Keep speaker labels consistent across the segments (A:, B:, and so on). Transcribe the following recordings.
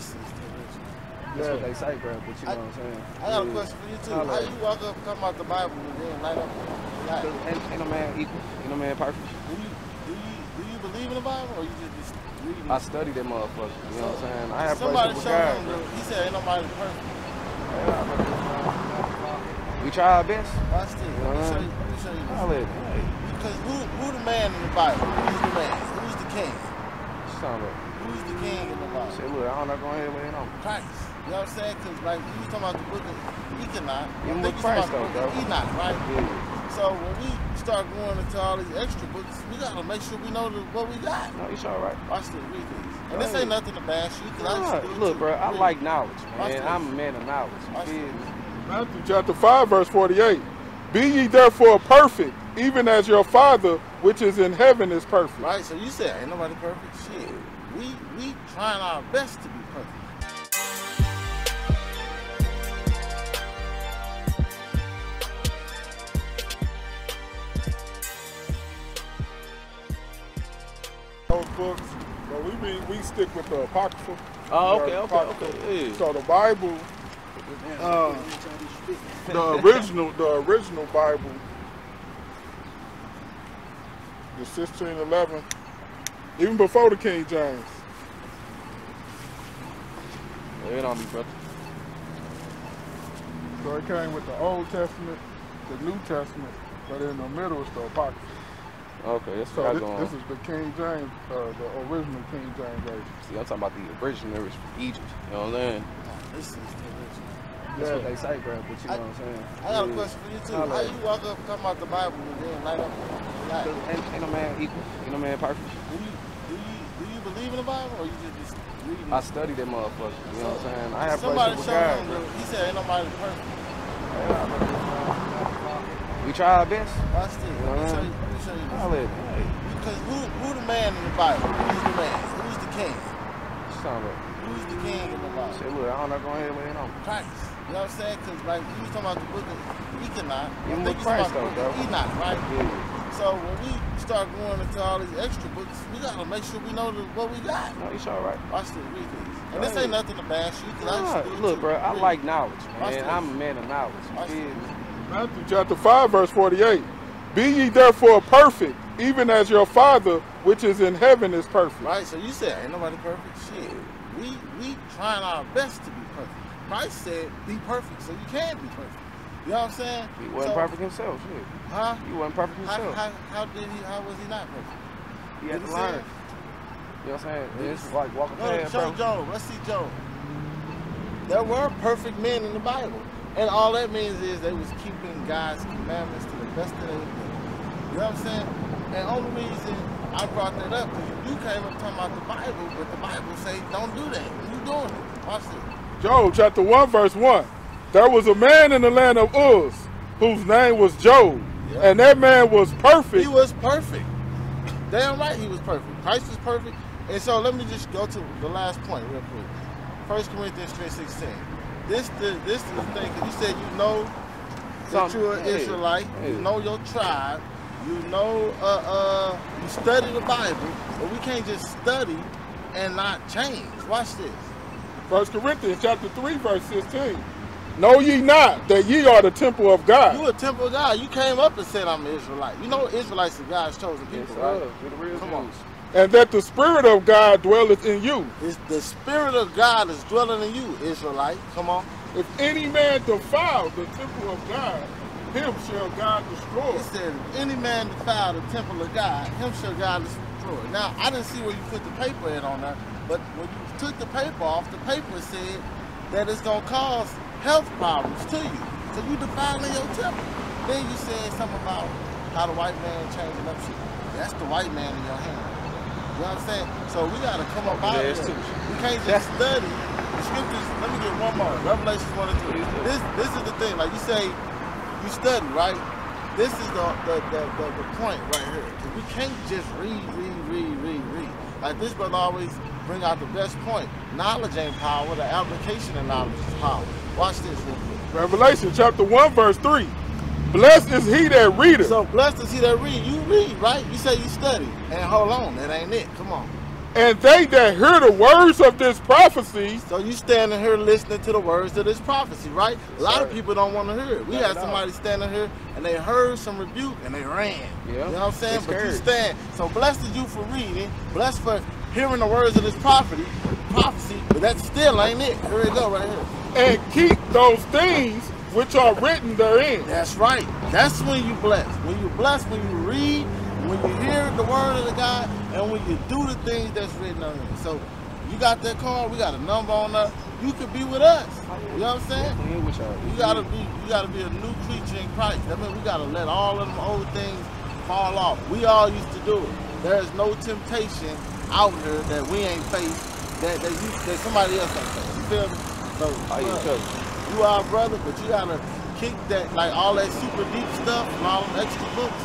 A: This is
B: That's what they say, bro, but you know what I'm saying?
A: I got a question for you too. How you walk up talking about the Bible and then light up?
B: Ain't no man equal. Ain't no man perfect.
A: Do you believe in the Bible or you just reading it?
B: I study that motherfucker. You know what I'm saying? I have
A: somebody
B: relationship with
A: showed
B: God.
A: him. He said ain't nobody perfect.
B: We try our best.
A: Watch this. Let me show you this. Because who the man in the Bible? Who's the man? Who's the king? Who's the king in the Bible?
B: Say, look, I'm not going ahead and lay it on.
A: Christ. You know what I'm saying? Because like you was talking about the book of Enoch.
B: You look Christ though, bro.
A: Enoch, right?
B: Yeah.
A: So when we start going into all these extra books, we gotta make sure we know what we got.
B: No, you sure right.
A: Watch this, read this. And this ain't nothing to bash you, because I used to do it
B: look,
A: too.
B: bro, I like knowledge,
A: Watch
B: man.
A: this.
B: I'm a man of knowledge. You feel me?
C: Matthew chapter 5, verse 48. Be ye therefore perfect, even as your Father which is in heaven is perfect.
A: Right, so you said ain't nobody perfect. Shit. We trying our best to be perfect.
C: Those books, but we stick with the Apocrypha.
B: Oh, okay. Yeah.
C: So the Bible, the original Bible, the 1611, even before the King James.
B: It on me, brother.
C: So it came with the Old Testament, the New Testament, but in the middle is the Apocrypha.
B: Okay, that's
C: so
B: what I go on.
C: This is the King James, the original King James version.
B: See, I'm talking about the originaries from Egypt. You know what I'm saying?
A: This is the original.
B: That's what they say, bro, but you know what I'm saying?
A: I got a question for you too. How you walk up talking about the Bible and then light up?
B: Ain't no man equal. Ain't no man perfect.
A: Do you believe in the Bible or you just reading it?
B: I study that motherfucker. You know what I'm saying? I have
A: somebody
B: relationship with God,
A: showed him. He said ain't nobody perfect.
B: We try our best.
A: Watch this. Let me show you this. Because who the man in the Bible? Who's the man? Who's the king? Who's the king in the Bible?
B: Say, look, I'm not going ahead and lay it on.
A: Christ. You know what I'm saying? Because like you was talking about the book of Enoch.
B: You look Christ though, bro.
A: Enoch, right?
B: Yeah.
A: So when we start going into all these extra books, we gotta make sure we know what we got.
B: No, you sure right.
A: Watch this, read this. And this ain't nothing to bash you, because I used to do it
B: look,
A: too.
B: bro, I like knowledge, man.
A: Watch
B: I'm a man of knowledge. You feel me?
C: Matthew chapter 5, verse 48. Be ye therefore perfect, even as your Father which is in heaven is perfect.
A: Right, so you said ain't nobody perfect. Shit. We trying our best to be perfect. Christ said be perfect, so you can be perfect. You know what I'm saying?
B: He wasn't perfect himself, shit.
A: Huh?
B: He wasn't perfect himself.
A: How was he not perfect?
B: He had to learn. You know what I'm saying? It's like walking past,
A: show Job. Let's see Job. There were perfect men in the Bible. And all that means is they was keeping God's commandments to the best of their ability. You know what I'm saying? And only reason I brought that up because you came up talking about the Bible, but the Bible say don't do that. You doing it. Watch this.
C: Job chapter 1, verse 1. There was a man in the land of Uz whose name was Job. Yeah. And that man was perfect.
A: He was perfect. Damn right he was perfect. Christ was perfect. And so let me just go to the last point real quick. 1 Corinthians 3:16. This is the thing, because you said you know that you're an Israelite, you know your tribe, you know you study the Bible, but we can't just study and not change. Watch this.
C: 1 Corinthians chapter 3, verse 16. Know ye not that ye are the temple of God?
A: You a temple of God. You came up and said I'm an Israelite. You know Israelites are God's chosen people, right? Come on.
C: And that the Spirit of God dwelleth in you.
A: It's the Spirit of God is dwelling in you, Israelite. Come on.
C: If any man defile the temple of God, him shall God destroy.
A: He said, if any man defile the temple of God, him shall God destroy. Now, I didn't see where you put the paper in on that, but when you took the paper off, the paper said that it's going to cause health problems to you. So you defiling your temple. Then you said something about how the white man changing up shit. That's the white man in your hand. You know what I'm saying? So we got to come up out of this. We can't just study the scriptures. Let me get one more. Revelation 1 and 2. This is the thing. Like you say, you study, right? This is the point right here. We can't just read. Like this brother always bring out the best point. Knowledge ain't power. The application of knowledge is power. Watch this real quick.
C: Revelation chapter 1, verse 3. Blessed is he that readeth.
A: So blessed is he that read. You read, right? You say you study. And hold on, that ain't it. Come on.
C: And they that hear the words of this prophecy.
A: So you standing here listening to the words of this prophecy, right? A lot of people don't want to hear it. We had somebody standing here and they heard some rebuke and they ran.
B: Yeah.
A: You know what I'm saying? But you stand. So blessed is you for reading, blessed for hearing the words of this prophecy, but that still ain't it. Here we go right here.
C: And keep those things which are written therein.
A: That's right. That's when you bless. When you bless, when you read, when you hear the word of the God, and when you do the things that's written on it. So you got that card, we got a number on there. You could be with us. You know what I'm saying? You gotta be a new creature in Christ. That means we gotta let all of them old things fall off. We all used to do it. There is no temptation out here that we ain't faced that somebody else ain't faced. You feel me? So you are a brother, but you gotta kick that, like all that super deep stuff and all them extra books.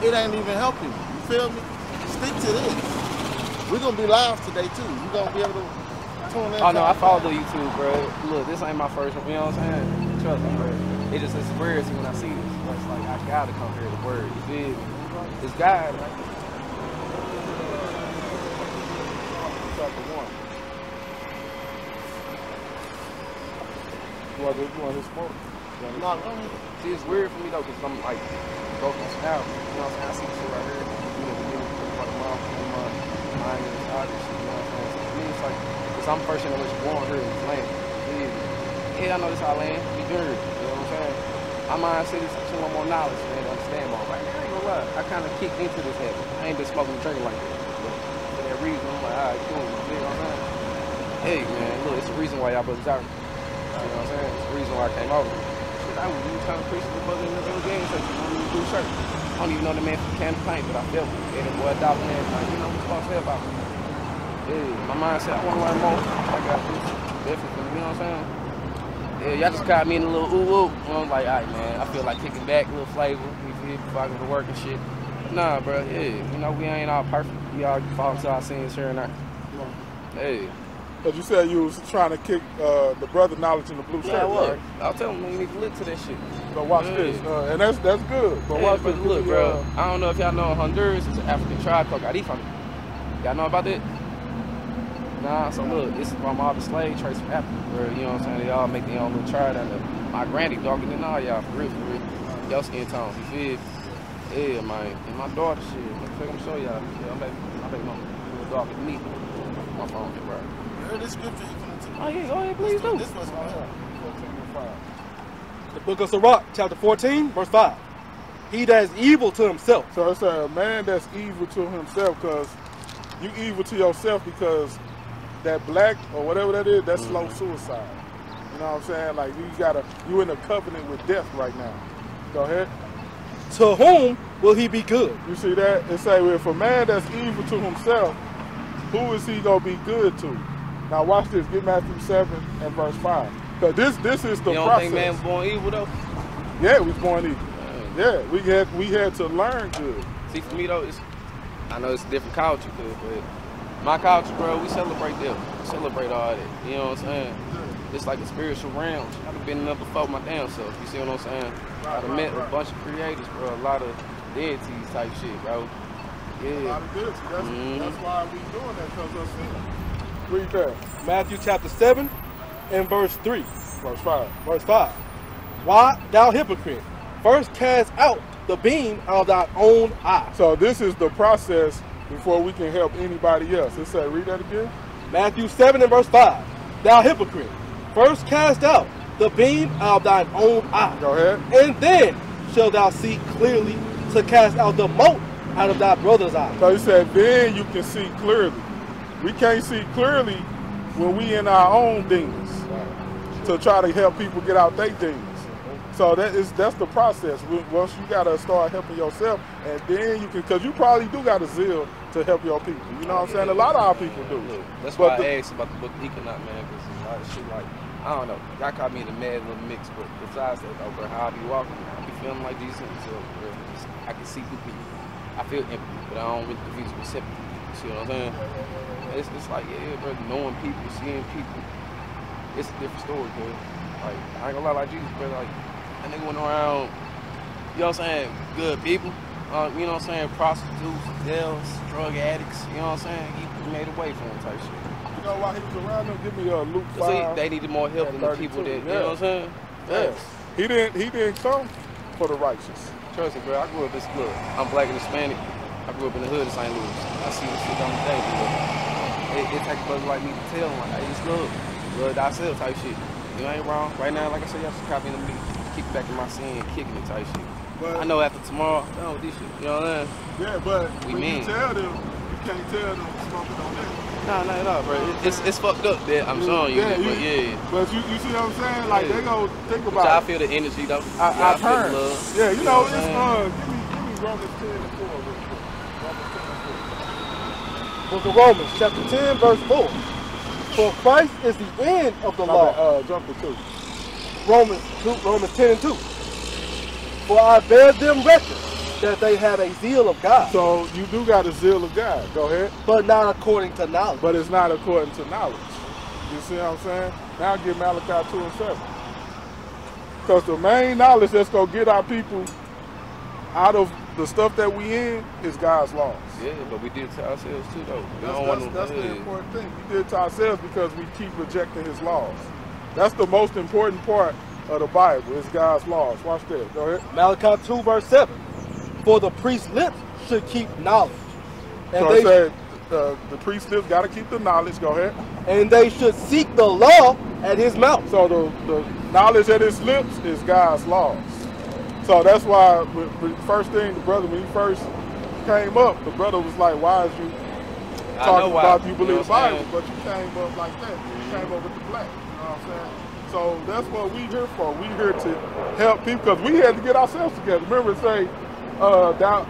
A: It ain't even helping you. You feel me? Stick to this. We're gonna be live today too. You're gonna be able to tune in.
B: Oh no, I follow the YouTube, bro. Look, this ain't my first one, you know what I'm saying? Trust me, bro. It just is weird to me when I see this. It's like I gotta come hear the word. You feel me? This guy, right? Chapter 1.
C: You want to smoke?
A: No, go ahead.
B: See, it's weird for me though, because I'm like broken out. You know what I'm saying? I see this shit right here. You know, the beginning of the month, mind and all this shit, you know what I'm saying? So for me, it's like, because I'm the first generation born here in this land. Yeah, I know this our land. We do it. You know what I'm saying? My mindset is to more knowledge, man, to understand more. Right now, I ain't gonna lie. I kind of kicked into this habit. I ain't been smoking and drinking like that. But for that reason, I'm like, all right, cool. You know what I'm saying? Hey, man, look, it's the reason why y'all brothers out. You know what I'm saying? It's the reason why I came over. I was even trying to preach to the brother in the game section. I don't even do church. I don't even know the man from Can Paint, but I felt it. And the boy adopted me and like, you know, what's supposed to say about me? Yeah, my mind said I want to learn more. I got this. Definitely, you know what I'm saying? Yeah, y'all just caught me in a little ooh-ooh. And I was like, all right, man, I feel like kicking back, a little flavor. You feel before I go to work and shit. But nah, bro, yeah, you know, we ain't all perfect. We all fall into our sins here and there. Hey.
C: Because you said you was trying to kick the brother knowledge in the blue shirt,
B: Yeah, I was.
C: right?
B: I'll tell him, man, you need to look to that shit.
C: So watch this. And that's good. But watch this.
B: Look, bro, I don't know if y'all know Honduras is an African tribe called Garifan. Y'all know about that? Nah, so look, this is from all the slave trades from Africa, bro. You know what I'm saying? They all make their own little tribe down there. My granny darker than all y'all, for real, for real. Y'all skin tones, you feel? Yeah, man. And my daughter, shit. I'm gonna show y'all. Yeah, my baby mama a little darker than me. My phone, bro.
A: This scripture you finna take.
B: Oh yeah, go ahead, please do.
A: This was on here.
D: The book of Sirach, chapter 14, verse 5. He that is evil to himself.
C: So it's a man that's evil to himself, because you evil to yourself because that black or whatever that is, that's slow suicide. You know what I'm saying? Like you in a covenant with death right now. Go ahead.
D: To whom will he be good?
C: You see that? It say, if a man that's evil to himself, who is he gonna be good to? Now watch this. Get Matthew 7 and verse 5. Because this is the process. You
B: don't think man was born evil though?
C: Yeah, we was born evil. Yeah, we had to learn good.
B: See, for me though, I know it's a different culture, but my culture, bro, we celebrate them. We celebrate all that. You know what I'm saying? It's like a spiritual realm. I've been up before my damn self. You see what I'm saying? I've met a bunch of creators, bro. A lot of deities type shit, bro. Yeah.
C: A lot of good. That's why we doing that, because of sin. Read that.
D: Matthew chapter 7 and verse 3.
C: Verse 5.
D: Verse 5. Why, thou hypocrite, first cast out the beam out of thy own eye.
C: So this is the process before we can help anybody else. It said, read that again.
D: Matthew 7 and verse 5. Thou hypocrite, first cast out the beam out of thine own eye.
C: Go ahead.
D: And then shalt thou see clearly to cast out the mote out of thy brother's eye.
C: So he said, then you can see clearly. We can't see clearly when we in our own demons to try to help people get out their demons. So that's the process. Once you gotta start helping yourself, and then you can, because you probably do got a zeal to help your people. You know what I'm saying? A lot of our people do.
B: Look, that's why I asked about the book of Enoch, man, because a lot of shit like, I don't know, y'all caught me in a mad little mix, but besides that, over how I be walking, I be feeling like these things. So I can see through people. I feel empathy, but I don't really feel sympathy. You see what I'm saying? It's like, yeah, bro, knowing people, seeing people, it's a different story, bro. Like, I ain't gonna lie, like Jesus, bro, like, that nigga went around, you know what I'm saying, good people, you know what I'm saying, prostitutes, jails, drug addicts, you know what I'm saying? He made a way for them type shit.
C: You know why he was around them? Give me a Luke 5.
B: So they needed more help than the people that, you know what I'm saying?
C: Yes. He didn't come for the righteous.
B: Trust me, bro. I grew up in school. I'm black and Hispanic. I grew up in the hood of St. Louis. I see this shit on the day, but it takes a brother like me to tell him, like, hey, it's good. Love thyself type shit. You ain't wrong. Right now, like I said, y'all should copy me, kick back in my sin, kicking it type shit. But I know after tomorrow, done with this shit. You know what I'm saying?
C: Yeah, but
B: when
C: you tell them, you can't tell them smoking on that.
B: Nah, bro. It's fucked up that I'm showing you.
C: But you see what I'm saying? Like, they gonna think about
B: it. I feel the energy, though.
C: I heard.
B: Love.
C: Yeah, you know, it's give me Romans 10 and 4 real quick. Romans 10 and 4.
D: Book of Romans, chapter 10, verse 4. For Christ is the end of the law.
C: Jump to 2.
D: Romans 10 and 2. For I bear them record that they have a zeal of God.
C: So you do got a zeal of God. Go ahead.
D: But not according to knowledge.
C: But it's not according to knowledge. You see what I'm saying? Now get Malachi 2 and 7. Because the main knowledge that's going to get our people out of the stuff that we in is God's laws.
B: Yeah, but we did it to ourselves too, though.
C: That's the important thing. We did it to ourselves because we keep rejecting his laws. That's the most important part of the Bible, is God's laws. Watch this. Go ahead.
D: Malachi 2, verse 7. For the priest's lips should keep knowledge. And
C: so it said the priest's lips got to keep the knowledge. Go ahead.
D: And they should seek the law at his mouth.
C: So the knowledge at his lips is God's laws. So that's why the first thing the brother, when he first came up, the brother was like, why is you talking about you believe the Bible, but you came up like that. You came up with the black. You know what I'm saying? So that's what we here for. We here to help people because we had to get ourselves together. Remember to say,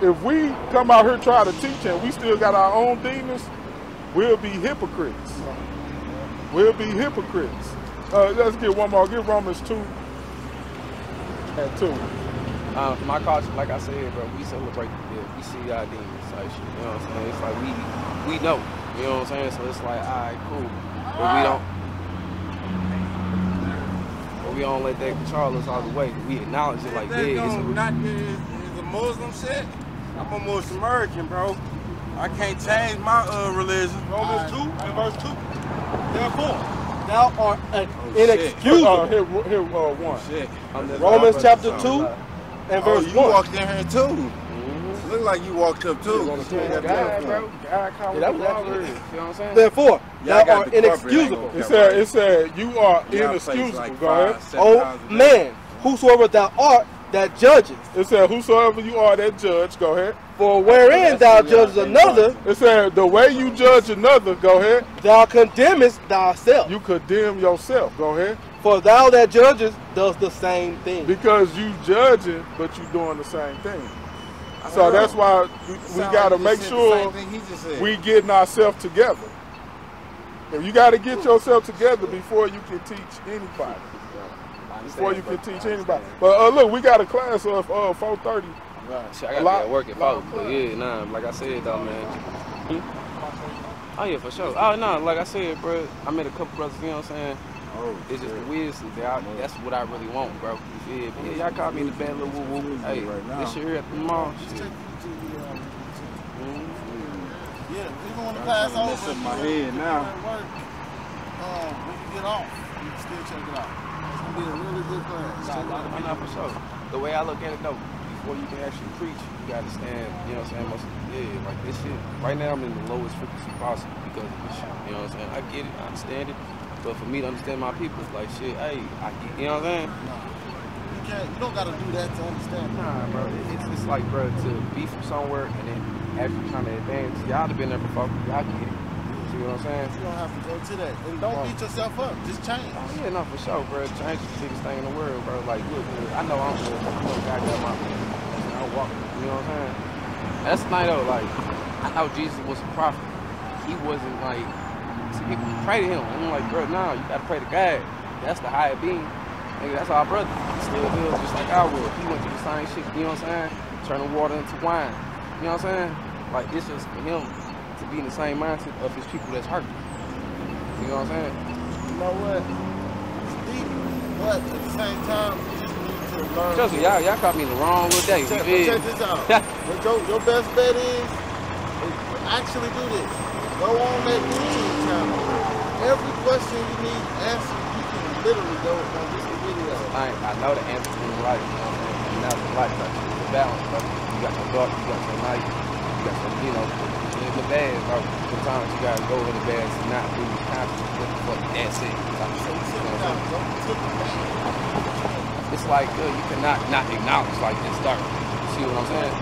C: if we come out here trying to teach and we still got our own demons, we'll be hypocrites. We'll be hypocrites. Let's get one more. Get Romans 2 and 2.
B: My culture, like I said, bro, we celebrate the dead. We see our demons type shit. You know what I'm saying? It's like we know. You know what I'm saying? So it's like, all right, cool. But we don't let that control us all the way. We acknowledge it like that.
E: It's a Muslim shit. I'm a Muslim American, bro. I can't change my religion.
D: Romans 2 and verse 2. Therefore, thou art inexcusable.
C: Here, one.
E: Shit.
D: Romans chapter 2 and verse 1.
E: You walked in here too. Look like you walked up too.
D: Therefore, thou art inexcusable.
C: It said you are inexcusable. Go ahead.
D: Oh man, whosoever thou art that judges.
C: It said whosoever you are that judge. Go ahead.
D: For wherein thou judgest another.
C: It said the way you judge another. Go ahead.
D: Thou condemnest thyself.
C: You condemn yourself. Go ahead.
D: For thou that judges does the same thing.
C: Because you judging, but you doing the same thing. So that's why we got to make sure we getting ourselves together. If you got to get yourself together before you can teach anybody. Before you can teach anybody. But look, we got a class of 4:30.
B: Shit, I got to be at work at 4. But yeah, nah, like I said though, man. Oh yeah, for sure. Oh no, like I said, bro, I met a couple brothers. You know what I'm saying? It's just the wisdom. That's what I really want, bro. Yeah, y'all call me the bad little woo woo. Hey, this shit here at the mall. Shit.
A: Yeah, even when the class over,
E: it's in my head now.
A: When you get off, you can still check it out. It's gonna be a really good class.
B: Nah, for sure. The way I look at it though, before you can actually preach, you gotta stand. You know what I'm saying? Like this shit. Right now, I'm in the lowest frequency possible because of this shit. You know what I'm saying? I get it, I understand it. But for me to understand my people, like shit, hey, I get, you know what I'm saying?
A: You don't gotta do that to understand.
B: Nah, bro. It's like, bro, to be from somewhere and then actually trying to advance. Y'all have been there before. Y'all get it. See what I'm saying?
A: You don't have to go to that. And don't beat yourself up. Just change.
B: Oh, yeah, no, for sure, bro. Change is the biggest thing in the world, bro. Like, look, I know I'm good. I know God got my I'm walking. You know what I'm saying? That's the night, though. Like, I know Jesus was a prophet. He wasn't like, pray to him. I'm like, bro, no, you gotta pray to God. That's the higher being. Nigga, that's our brother. He still feels just like I would. He went through the same shit, you know what I'm saying? Turning water into wine. You know what I'm saying? Like, it's just for him to be in the same mindset of his people that's hurting. You know what I'm saying?
A: You know what? It's deep, but at the same time, you just need to
B: Trust me, y'all caught me in the wrong little day.
A: Check this out. your best bet is actually do this. Go on that YouTube channel. Every question you need answered, you can literally go on this video.
B: I know the answer in life, and that's the life, bro. It's a balance, bro. You got some dark, you got some light, you got some, in the bad, bro. Sometimes you gotta go in the bad to not be conscious of what that's it. It's like you cannot not acknowledge like this dark. See what I'm saying?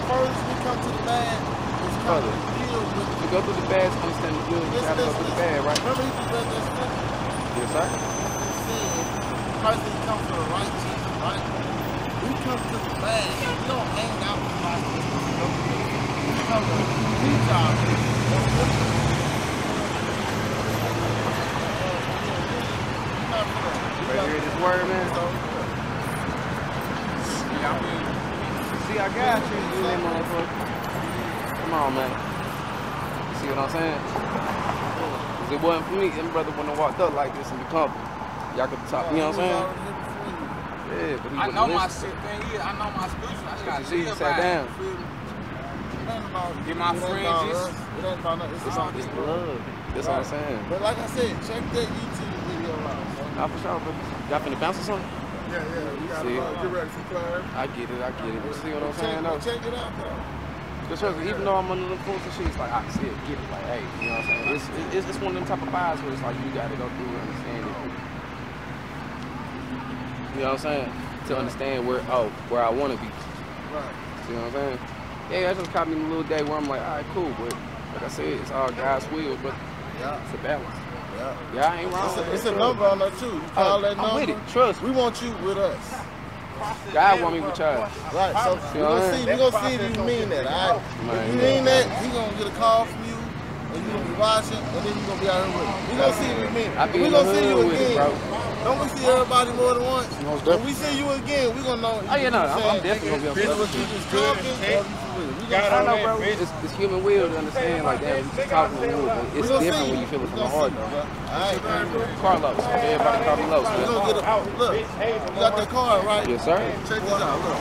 A: First we come to the bad, it's come to deal with
B: to go through the bad to understand the good, you have to go through the bad, right?
A: Remember you read that scripture?
B: Yes, sir.
A: Christ didn't come to the righteous, right? We come to the bad. We don't hang out with Christ. We come to teach our people.
B: Hear this word, man? See, I got you, motherfucker. Come on, man. You see what I'm saying? Because it wasn't for me, them brother wouldn't have walked up like this and become. Y'all could talk, you know what I'm saying? Yeah, but he
E: I know my shit thing here. I know my scripture. I got to live
B: sat down.
E: Get my friends.
A: It ain't about nothing.
B: It's love. That's what I'm saying.
A: But like I said, check that YouTube video out.
B: Nah, for sure, bro. Y'all finna bounce or something?
C: Yeah, we got to get ready for class.
B: I get it. You see what I'm saying?
A: Check it out, though.
B: Because even though I'm under the influence and shit, it's like, I see it, get it. Like, hey, you know what I'm saying? It's one of them type of vibes where it's like, you got to go through and understand it. You know what I'm saying? To understand where I want to be.
A: Right.
B: You know what I'm saying? Yeah, I just caught me in a little day where I'm like, all right, cool. But like I said, it's all God's will, but it's a balance. Yeah, I ain't wrong.
A: It's a number on that too. You call that number.
B: I'm with it. Trust me.
A: We want you with us.
B: God want me with y'all.
A: Right. So we're gonna see if you mean that. All right. If you mean that, he gonna get a call from you, and you gonna be watching, and then you gonna be out here with him. We gonna see if you mean it. We gonna see you again. Don't we see everybody more than once? When we see you again, we gonna know.
B: Oh yeah, no, I'm definitely gonna be on I know, bro. It's human will to understand, like that. We just talking to you, but it's different when you feel it from the heart, though. Carlos, everybody call me Los, man.
A: Look, you got that card, right?
B: Yes, sir.
A: Check this out. Look,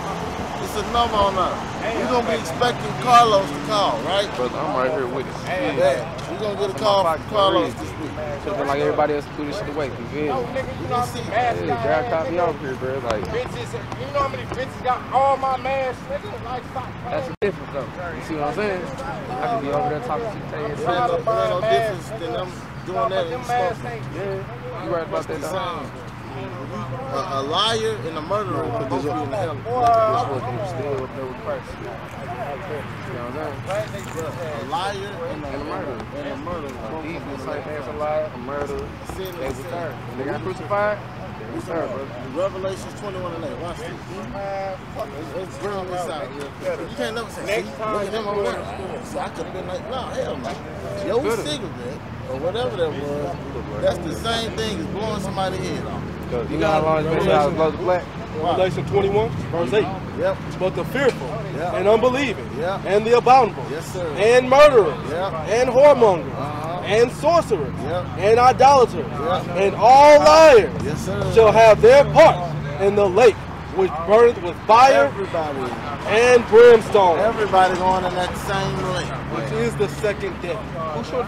A: it's a number on us. We're gonna be expecting Carlos to call, right?
B: Brother, I'm right here with it.
A: Yeah. We're gonna get a call from Carlos this week.
B: Should've been like everybody else threw this shit away. You feel me? Yeah, God caught me off here, bro. Like,
E: bitches, you know how many bitches got all my masks, nigga? Like, stop.
B: That's the difference, though. You see what I'm saying? I could be over there talking to you, tell you
A: There's no difference than them doing that in the smoke.
B: Yeah, you right about that, though.
A: A liar and a murderer could both be in the hell.
B: Still up there with Christ. You know what I'm saying?
A: A liar and a murderer.
B: These the same as a liar, a murderer. They was there. They got crucified. They was there, bro.
A: Revelations 21:8. Watch this. Let's bring this out here. You can't never say, see, look at him over there. So I could have been like, no, hell no. Your cigarette, or whatever that was, that's the same thing as blowing somebody's head off.
B: You know how long it's been since I was blow the black?
D: Revelation 21, verse 8.
A: Yep.
D: But the fearful
A: Yep.
D: and unbelieving
A: Yep.
D: and the abominable
A: Yes, sir.
D: and murderers
A: Yep.
D: and whoremongers and sorcerers
A: Yep.
D: and idolaters
A: Yep.
D: and all liars
A: Yes, sir.
D: shall have their part in the lake which burneth with fire
A: Everybody.
D: and brimstone,
A: Everybody going in that same lake.
D: which is the second death. Who shall